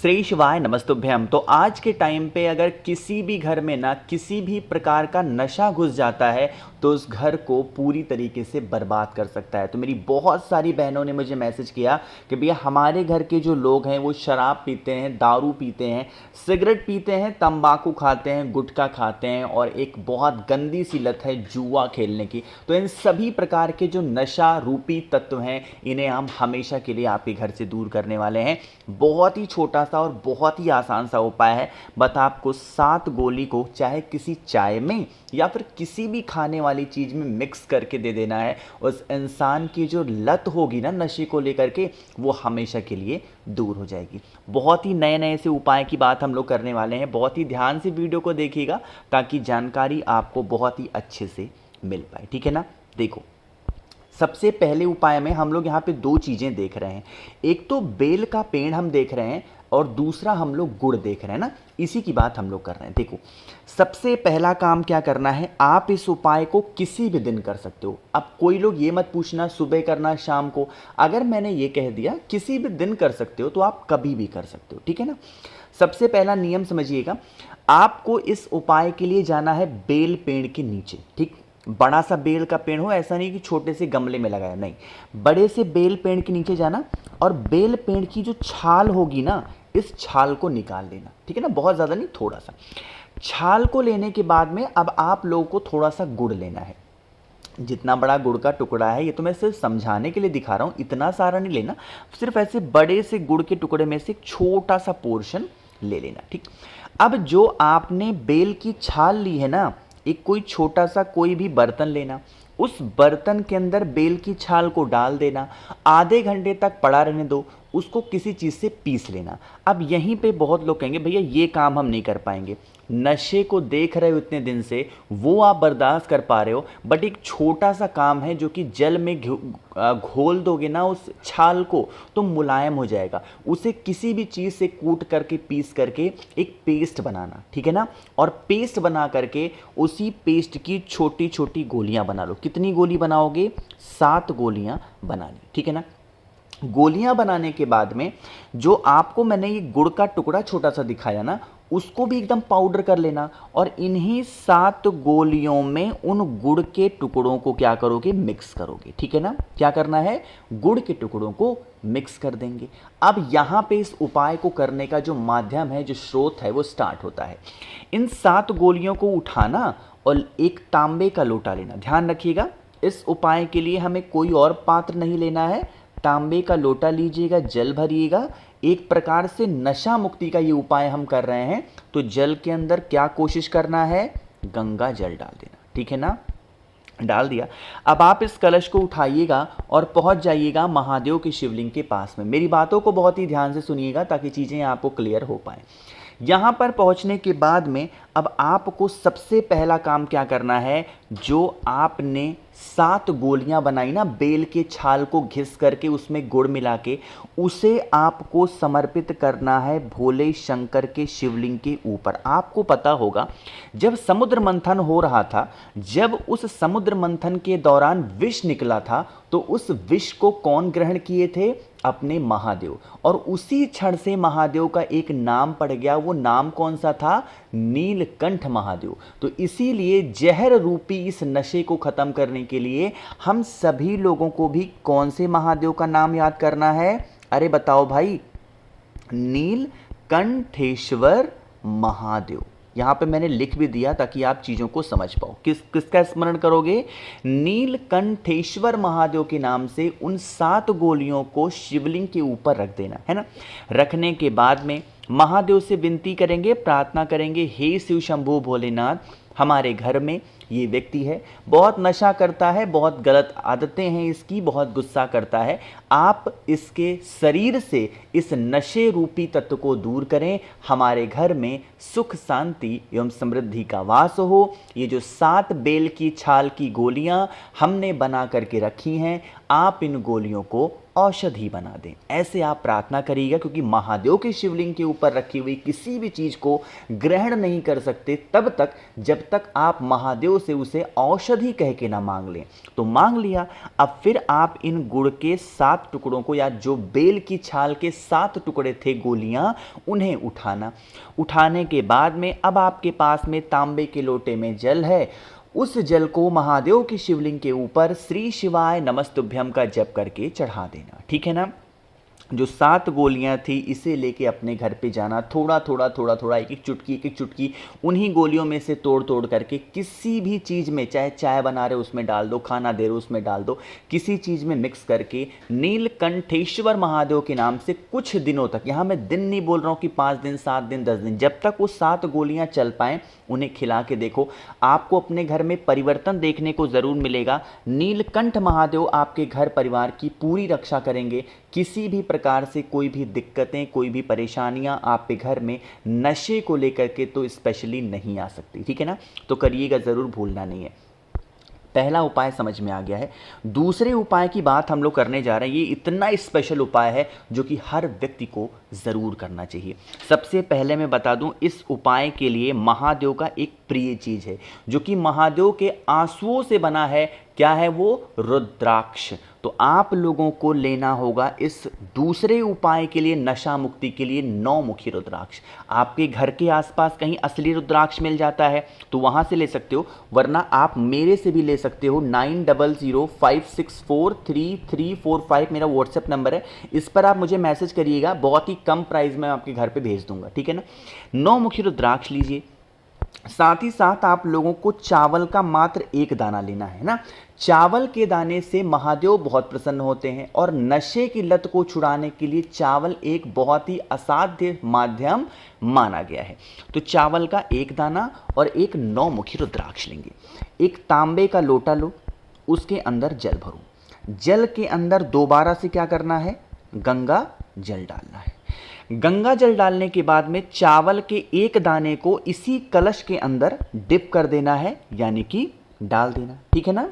श्री शिवाय नमस्तुभ्यम। तो आज के टाइम पे अगर किसी भी घर में ना किसी भी प्रकार का नशा घुस जाता है तो उस घर को पूरी तरीके से बर्बाद कर सकता है। तो मेरी बहुत सारी बहनों ने मुझे मैसेज किया कि भैया हमारे घर के जो लोग हैं वो शराब पीते हैं, दारू पीते हैं, सिगरेट पीते हैं, तंबाकू खाते हैं, गुटखा खाते हैं और एक बहुत गंदी सी लत है जुआ खेलने की। तो इन सभी प्रकार के जो नशा रूपी तत्व हैं इन्हें हम हमेशा के लिए आपके घर से दूर करने वाले हैं। बहुत ही छोटा सा और बहुत ही आसान सा उपाय है। बस आपको 7 गोली को चाहे किसी चाय में या फिर किसी भी खाने वाली चीज़ में मिक्स करके दे देना है। उस इंसान की जो लत होगी ना नशे को लेकर के वो हमेशा के लिए दूर हो जाएगी। बहुत ही नए नए से उपाय की बात हम लोग करने वाले हैं। बहुत ही ध्यान से वीडियो को देखिएगा ताकि जानकारी आपको बहुत ही अच्छे से मिल पाए, ठीक है ना। देखो, सबसे पहले उपाय में हम लोग यहाँ पे 2 चीज़ें देख रहे हैं। एक तो बेल का पेड़ हम देख रहे हैं और दूसरा हम लोग गुड़ देख रहे हैं ना, इसी की बात हम लोग कर रहे हैं। देखो, सबसे पहला काम क्या करना है, आप इस उपाय को किसी भी दिन कर सकते हो। अब कोई लोग ये मत पूछना सुबह करना शाम को। अगर मैंने ये कह दिया किसी भी दिन कर सकते हो तो आप कभी भी कर सकते हो, ठीक है ना। सबसे पहला नियम समझिएगा, आपको इस उपाय के लिए जाना है बेल पेड़ के नीचे। ठीक, बड़ा सा बेल का पेड़ हो, ऐसा नहीं कि छोटे से गमले में लगाया, नहीं, बड़े से बेल पेड़ के नीचे जाना और बेल पेड़ की जो छाल होगी ना इस छाल को निकाल लेना, ठीक है ना। बहुत ज़्यादा नहीं, थोड़ा सा। छाल को लेने के बाद में अब आप लोगों को थोड़ा सा गुड़ लेना है। जितना बड़ा गुड़ का टुकड़ा है, ये तो मैं सिर्फ समझाने के लिए दिखा रहा हूँ, इतना सारा नहीं लेना। सिर्फ ऐसे बड़े से गुड़ के टुकड़े में से एक छोटा सा पोर्शन ले लेना, ठीक। अब जो आपने बेल की छाल ली है ना, एक कोई छोटा सा कोई भी बर्तन लेना, उस बर्तन के अंदर बेल की छाल को डाल देना, आधे घंटे तक पड़ा रहने दो, उसको किसी चीज़ से पीस लेना। अब यहीं पे बहुत लोग कहेंगे भैया ये काम हम नहीं कर पाएंगे। नशे को देख रहे हो इतने दिन से, वो आप बर्दाश्त कर पा रहे हो, बट एक छोटा सा काम है जो कि जल में घोल दोगे ना उस छाल को तो मुलायम हो जाएगा। उसे किसी भी चीज़ से कूट करके पीस करके एक पेस्ट बनाना, ठीक है ना। और पेस्ट बना करके उसी पेस्ट की छोटी छोटी गोलियां बना लो। कितनी गोली बनाओगे? 7 गोलियां बनानी, ठीक है ना। गोलियां बनाने के बाद में जो आपको मैंने ये गुड़ का टुकड़ा छोटा सा दिखाया ना, उसको भी एकदम पाउडर कर लेना और इन्हीं 7 गोलियों में उन गुड़ के टुकड़ों को क्या करोगे? मिक्स करोगे, ठीक है ना। क्या करना है? गुड़ के टुकड़ों को मिक्स कर देंगे। अब यहाँ पे इस उपाय को करने का जो माध्यम है, जो स्रोत है, वो स्टार्ट होता है। इन 7 गोलियों को उठाना और एक तांबे का लोटा लेना। ध्यान रखिएगा, इस उपाय के लिए हमें कोई और पात्र नहीं लेना है। तांबे का लोटा लीजिएगा, जल भरिएगा। एक प्रकार से नशा मुक्ति का ये उपाय हम कर रहे हैं, तो जल के अंदर क्या कोशिश करना है? गंगा जल डाल देना, ठीक है ना। डाल दिया। अब आप इस कलश को उठाइएगा और पहुंच जाइएगा महादेव के शिवलिंग के पास में। मेरी बातों को बहुत ही ध्यान से सुनिएगा ताकि चीज़ें आपको क्लियर हो पाए। यहाँ पर पहुँचने के बाद में अब आपको सबसे पहला काम क्या करना है? जो आपने 7 गोलियां बनाई ना बेल के छाल को घिस करके उसमें गुड़ मिला के, उसे आपको समर्पित करना है भोले शंकर के शिवलिंग के ऊपर। आपको पता होगा जब समुद्र मंथन हो रहा था, जब उस समुद्र मंथन के दौरान विष निकला था, तो उस विष को कौन ग्रहण किए थे? अपने महादेव। और उसी क्षण से महादेव का एक नाम पड़ गया। वो नाम कौन सा था? नीलकंठ महादेव। तो इसीलिए जहर रूपी इस नशे को खत्म करने के लिए हम सभी लोगों को भी कौन से महादेव का नाम याद करना है? अरे बताओ भाई, नीलकंठेश्वर महादेव। यहां पे मैंने लिख भी दिया ताकि आप चीजों को समझ पाओ। किसका स्मरण करोगे? नीलकंठेश्वर महादेव के नाम से उन 7 गोलियों को शिवलिंग के ऊपर रख देना है ना। रखने के बाद में महादेव से विनती करेंगे, प्रार्थना करेंगे, हे शिव शंभू भोलेनाथ, हमारे घर में ये व्यक्ति है, बहुत नशा करता है, बहुत गलत आदतें हैं इसकी, बहुत गुस्सा करता है। आप इसके शरीर से इस नशे रूपी तत्व को दूर करें, हमारे घर में सुख शांति एवं समृद्धि का वास हो। ये जो 7 बेल की छाल की गोलियां हमने बना करके रखी हैं, आप इन गोलियों को औषधि बना दें। ऐसे आप प्रार्थना करिएगा, क्योंकि महादेव के शिवलिंग के ऊपर रखी हुई किसी भी चीज़ को ग्रहण नहीं कर सकते तब तक जब तक आप महादेव से उसे औषधि कह के ना मांग लें। तो मांग लिया, अब फिर आप इन गुड़ के 7 टुकड़ों को, या जो बेल की छाल के 7 टुकड़े थे गोलियां, उन्हें उठाना। उठाने के बाद में अब आपके पास में तांबे के लोटे में जल है, उस जल को महादेव के शिवलिंग के ऊपर श्री शिवाय नमस्तुभ्यम का जप करके चढ़ा देना। ठीक है ना। जो 7 गोलियां थी इसे लेके अपने घर पे जाना, थोड़ा थोड़ा एक एक चुटकी उन्हीं गोलियों में से तोड़ तोड़ करके किसी भी चीज़ में, चाहे चाय बना रहे उसमें डाल दो, खाना दे रहे उसमें डाल दो, किसी चीज़ में मिक्स करके नीलकंठेश्वर महादेव के नाम से कुछ दिनों तक, यहाँ मैं दिन नहीं बोल रहा हूँ कि 5 दिन 7 दिन 10 दिन, जब तक वो 7 गोलियाँ चल पाएँ उन्हें खिला के देखो। आपको अपने घर में परिवर्तन देखने को ज़रूर मिलेगा। नीलकंठ महादेव आपके घर परिवार की पूरी रक्षा करेंगे। किसी भी प्रकार से कोई भी दिक्कतें, कोई भी परेशानियां आपके घर में नशे को लेकर के तो स्पेशली नहीं आ सकती। ठीक है ना। तो करिएगा ज़रूर, भूलना नहीं है। पहला उपाय समझ में आ गया है। दूसरे उपाय की बात हम लोग करने जा रहे हैं। ये इतना स्पेशल उपाय है जो कि हर व्यक्ति को ज़रूर करना चाहिए। सबसे पहले मैं बता दूं, इस उपाय के लिए महादेव का एक प्रिय चीज़ है जो कि महादेव के आंसुओं से बना है। क्या है वो? रुद्राक्ष। तो आप लोगों को लेना होगा इस दूसरे उपाय के लिए, नशा मुक्ति के लिए, 9 मुखी रुद्राक्ष। आपके घर के आसपास कहीं असली रुद्राक्ष मिल जाता है तो वहाँ से ले सकते हो, वरना आप मेरे से भी ले सकते हो। 9005643345 मेरा व्हाट्सएप नंबर है, इस पर आप मुझे मैसेज करिएगा, बहुत ही कम प्राइस में आपके घर पे भेज दूंगा। ठीक है ना। 9 मुखी रुद्राक्ष लीजिए। साथ ही साथ आप लोगों को चावल का मात्र 1 दाना लेना है ना। चावल के दाने से महादेव बहुत प्रसन्न होते हैं और नशे की लत को छुड़ाने के लिए चावल एक बहुत ही असाध्य माध्यम माना गया है। तो चावल का 1 दाना और एक 9 मुखी रुद्राक्ष लेंगे। एक तांबे का लोटा लो, उसके अंदर जल भरो। जल के अंदर दोबारा से क्या करना है? गंगा जल डालना है। गंगा जल डालने के बाद में चावल के 1 दाने को इसी कलश के अंदर डिप कर देना है, यानी कि डाल देना। ठीक है ना।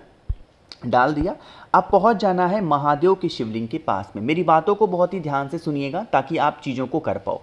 डाल दिया। अब पहुंच जाना है महादेव के शिवलिंग के पास में। मेरी बातों को बहुत ही ध्यान से सुनिएगा ताकि आप चीज़ों को कर पाओ।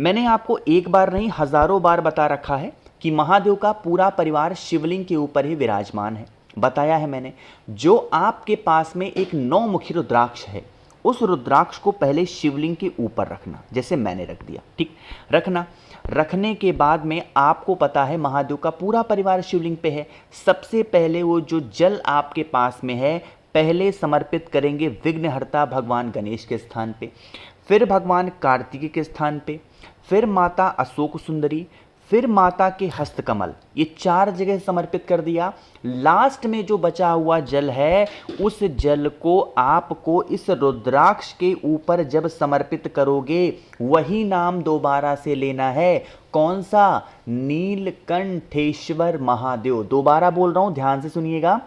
मैंने आपको एक बार नहीं हज़ारों बार बता रखा है कि महादेव का पूरा परिवार शिवलिंग के ऊपर ही विराजमान है। बताया है मैंने। जो आपके पास में एक 9 मुखी रुद्राक्ष है, उस रुद्राक्ष को पहले शिवलिंग के ऊपर रखना, जैसे मैंने रख दिया। ठीक, रखना। रखने के बाद में आपको पता है महादेव का पूरा परिवार शिवलिंग पे है। सबसे पहले वो जो जल आपके पास में है पहले समर्पित करेंगे विघ्नहर्ता भगवान गणेश के स्थान पे, फिर भगवान कार्तिकेय के स्थान पे, फिर माता अशोक सुंदरी, फिर माता के हस्तकमल। ये 4 जगह समर्पित कर दिया। लास्ट में जो बचा हुआ जल है उस जल को आपको इस रुद्राक्ष के ऊपर जब समर्पित करोगे वही नाम दोबारा से लेना है। कौन सा? नीलकंठेश्वर महादेव। दोबारा बोल रहा हूं, ध्यान से सुनिएगा।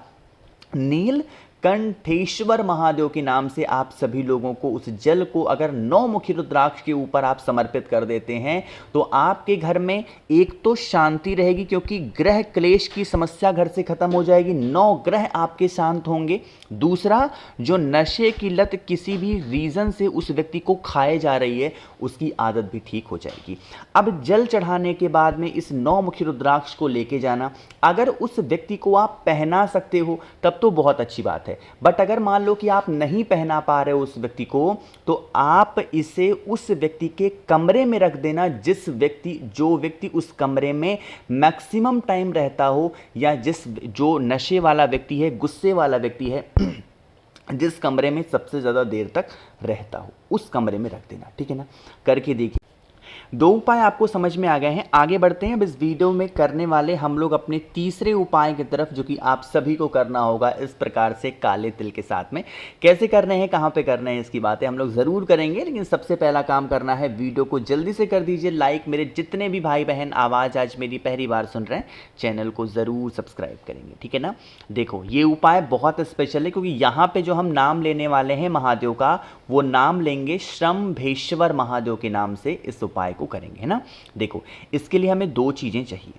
नीलकंठेश्वर महादेव के नाम से आप सभी लोगों को उस जल को अगर 9 मुखी रुद्राक्ष के ऊपर आप समर्पित कर देते हैं तो आपके घर में एक तो शांति रहेगी, क्योंकि ग्रह क्लेश की समस्या घर से खत्म हो जाएगी, 9 ग्रह आपके शांत होंगे। दूसरा, जो नशे की लत किसी भी रीजन से उस व्यक्ति को खाए जा रही है उसकी आदत भी ठीक हो जाएगी। अब जल चढ़ाने के बाद में इस 9 मुखी रुद्राक्ष को लेके जाना। अगर उस व्यक्ति को आप पहना सकते हो तब तो बहुत अच्छी बात है, बट अगर मान लो कि आप नहीं पहना पा रहे हो उस व्यक्ति को, तो आप इसे उस व्यक्ति के कमरे में रख देना। जो व्यक्ति उस कमरे में मैक्सिमम टाइम रहता हो, या जो नशे वाला व्यक्ति है, गुस्से वाला व्यक्ति है, जिस कमरे में सबसे ज़्यादा देर तक रहता हो उस कमरे में रख देना। ठीक है ना। करके देखिए। 2 उपाय आपको समझ में आ गए हैं। आगे बढ़ते हैं। अब इस वीडियो में करने वाले हम लोग अपने तीसरे उपाय की तरफ, जो कि आप सभी को करना होगा इस प्रकार से काले तिल के साथ में। कैसे करने हैं, कहाँ पे करने हैं, इसकी बातें हम लोग ज़रूर करेंगे, लेकिन सबसे पहला काम करना है, वीडियो को जल्दी से कर दीजिए लाइक। मेरे जितने भी भाई बहन आवाज़ आज मेरी पहली बार सुन रहे हैं, चैनल को ज़रूर सब्सक्राइब करेंगे। ठीक है ना। देखो, ये उपाय बहुत स्पेशल है, क्योंकि यहाँ पर जो हम नाम लेने वाले हैं महादेव का, वो नाम लेंगे श्रम्भेश्वर महादेव के नाम से इस उपाय को करेंगे, है ना। देखो, इसके लिए हमें दो चीज़ें चाहिए।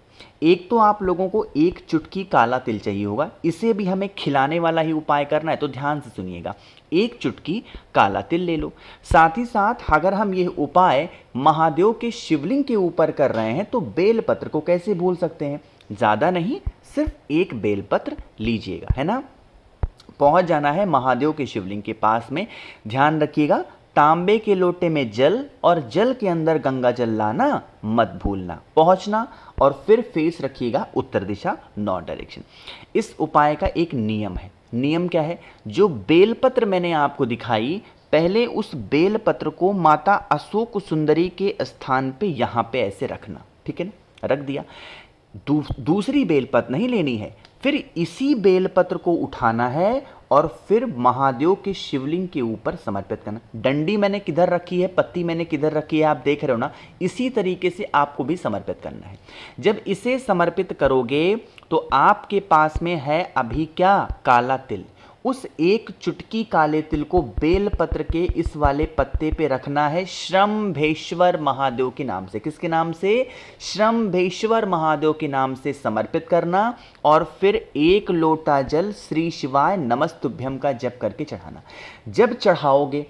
एक तो आप लोगों को एक चुटकी काला तिल चाहिए होगा, इसे भी हमें खिलाने वाला ही उपाय करना है, तो ध्यान से सुनिएगा। एक चुटकी काला तिल ले लो। साथ ही साथ अगर हम यह उपाय महादेव के शिवलिंग के ऊपर कर रहे हैं तो बेलपत्र को कैसे भूल सकते हैं। ज़्यादा नहीं, सिर्फ एक बेलपत्र लीजिएगा, है ना। पहुंच जाना है महादेव के शिवलिंग के पास में। ध्यान रखिएगा, तांबे के लोटे में जल और जल के अंदर गंगा जल लाना मत भूलना। पहुंचना और फिर फेस रखिएगा उत्तर दिशा, नॉर्थ डायरेक्शन। इस उपाय का एक नियम है। नियम क्या है? जो बेलपत्र मैंने आपको दिखाई, पहले उस बेलपत्र को माता अशोक सुंदरी के स्थान पे यहाँ पे ऐसे रखना, ठीक है ना। रख दिया। दूसरी बेलपत्र नहीं लेनी है, फिर इसी बेलपत्र को उठाना है और फिर महादेव के शिवलिंग के ऊपर समर्पित करना। डंडी मैंने किधर रखी है, पत्ती मैंने किधर रखी है, आप देख रहे हो ना। इसी तरीके से आपको भी समर्पित करना है। जब इसे समर्पित करोगे तो आपके पास में है अभी क्या, काला तिल। उस एक चुटकी काले तिल को बेलपत्र के इस वाले पत्ते पे रखना है श्रम्भेश्वर महादेव के नाम से। किसके नाम से? श्रम्भेश्वर महादेव के नाम से समर्पित करना और फिर एक लोटा जल श्री शिवाय नमस्तुभ्यम का जप करके चढ़ाना। जब चढ़ाओगे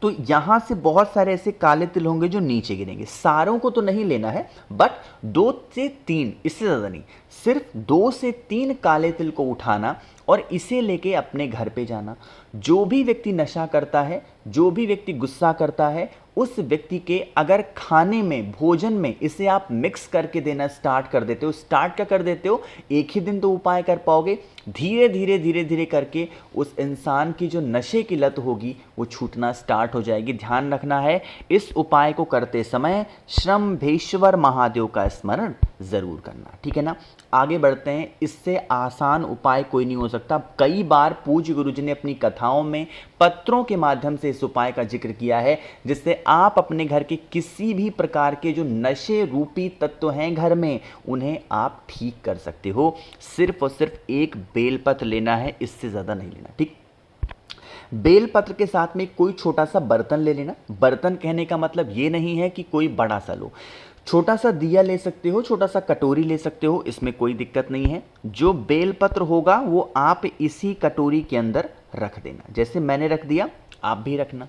तो यहां से बहुत सारे ऐसे काले तिल होंगे जो नीचे गिरेंगे। सारों को तो नहीं लेना है, बट 2 से 3, इससे ज़्यादा नहीं, सिर्फ 2 से 3 काले तिल को उठाना और इसे लेके अपने घर पे जाना। जो भी व्यक्ति नशा करता है, जो भी व्यक्ति गुस्सा करता है, उस व्यक्ति के अगर खाने में, भोजन में इसे आप मिक्स करके देना स्टार्ट कर देते हो, स्टार्ट क्या कर देते हो, एक ही दिन तो उपाय कर पाओगे, धीरे धीरे धीरे धीरे करके उस इंसान की जो नशे की लत होगी वो छूटना स्टार्ट हो जाएगी। ध्यान रखना है, इस उपाय को करते समय श्रम्भेश्वर महादेव का स्मरण ज़रूर करना, ठीक है ना। आगे बढ़ते हैं। इससे आसान उपाय कोई नहीं हो सकता। कई बार पूज्य गुरुजी ने अपनी कथाओं में पत्रों के माध्यम से इस उपाय का जिक्र किया है, जिससे आप अपने घर के किसी भी प्रकार के जो नशे रूपी तत्व हैं घर में, उन्हें आप ठीक कर सकते हो। सिर्फ और सिर्फ एक बेलपत्र लेना है, इससे ज़्यादा नहीं लेना, ठीक। बेलपत्र के साथ में कोई छोटा सा बर्तन ले लेना। बर्तन कहने का मतलब ये नहीं है कि कोई बड़ा सा लो, छोटा सा दिया ले सकते हो, छोटा सा कटोरी ले सकते हो, इसमें कोई दिक्कत नहीं है। जो बेलपत्र होगा वो आप इसी कटोरी के अंदर रख देना, जैसे मैंने रख दिया आप भी रखना।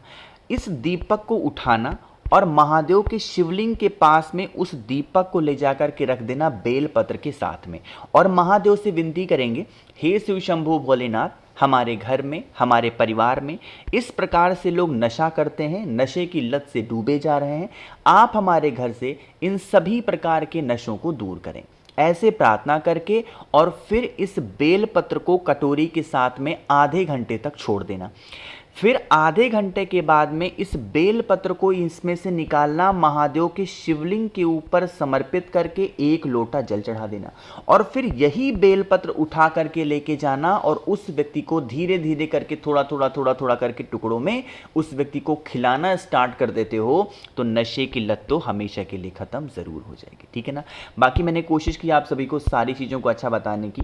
इस दीपक को उठाना और महादेव के शिवलिंग के पास में उस दीपक को ले जाकर के रख देना बेलपत्र के साथ में, और महादेव से विनती करेंगे, हे शिव शंभु भोलेनाथ, हमारे घर में, हमारे परिवार में इस प्रकार से लोग नशा करते हैं, नशे की लत से डूबे जा रहे हैं, आप हमारे घर से इन सभी प्रकार के नशों को दूर करें। ऐसे प्रार्थना करके और फिर इस बेलपत्र को कटोरी के साथ में आधे घंटे तक छोड़ देना। फिर आधे घंटे के बाद में इस बेलपत्र को इसमें से निकालना, महादेव के शिवलिंग के ऊपर समर्पित करके एक लोटा जल चढ़ा देना, और फिर यही बेलपत्र उठा करके लेके जाना और उस व्यक्ति को धीरे धीरे करके थोड़ा थोड़ा करके टुकड़ों में उस व्यक्ति को खिलाना स्टार्ट कर देते हो, तो नशे की लत तो हमेशा के लिए ख़त्म ज़रूर हो जाएगी, ठीक है ना। बाकी मैंने कोशिश की आप सभी को सारी चीज़ों को अच्छा बताने की।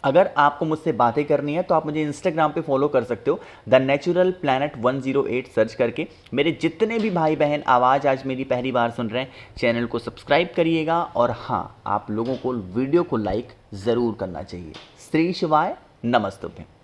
अगर आपको मुझसे बातें करनी है तो आप मुझे इंस्टाग्राम पे फॉलो कर सकते हो, द नेचुरल प्लैनेट 108 सर्च करके। मेरे जितने भी भाई बहन आवाज़ आज मेरी पहली बार सुन रहे हैं, चैनल को सब्सक्राइब करिएगा, और हाँ, आप लोगों को वीडियो को लाइक ज़रूर करना चाहिए। श्री शिवाय नमस्तुभ्यं।